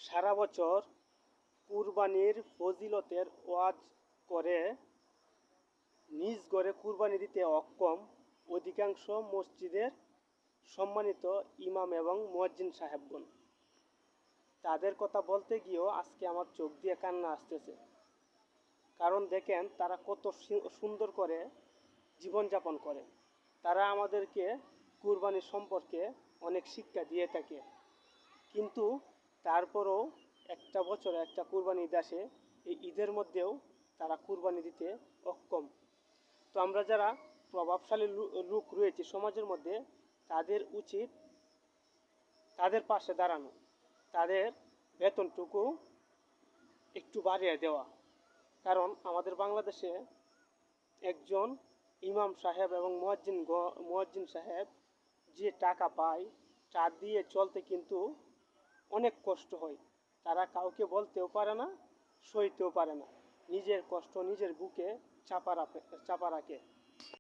সারা বছর কুরবানির ফজিলতের ওয়াজ করে নিজ ঘরে কুরবানি দিতে অক্ষম অধিকাংশ মসজিদের সম্মানিত ইমাম এবং মুয়াজ্জিন সাহেবগণ। তাদের কথা বলতে গিয়েও আজকে আমার চোখ দিয়ে কান্না আসতেছে। কারণ দেখেন তারা কত সুন্দর করে জীবনযাপন করে। তারা আমাদেরকে কুরবানি সম্পর্কে অনেক শিক্ষা দিয়ে থাকে, কিন্তু তারপরও একটা বছরে একটা কুরবানি ঈদ আসে, এই ঈদের মধ্যেও তারা কুরবানি দিতে অক্ষম। তো আমরা যারা প্রভাবশালী লোক রয়েছে সমাজের মধ্যে, তাদের উচিত তাদের পাশে দাঁড়ানো, তাদের বেতনটুকু একটু বাড়িয়ে দেওয়া। কারণ আমাদের বাংলাদেশে একজন ইমাম সাহেব এবং মুয়াজ্জিন সাহেব যে টাকা পায় তা দিয়ে চলতে কিন্তু অনেক কষ্ট হয়। তারা কাউকে বলতেও পারে না, সইতেও পারে না, নিজের কষ্ট নিজের বুকে চাপা রাখে।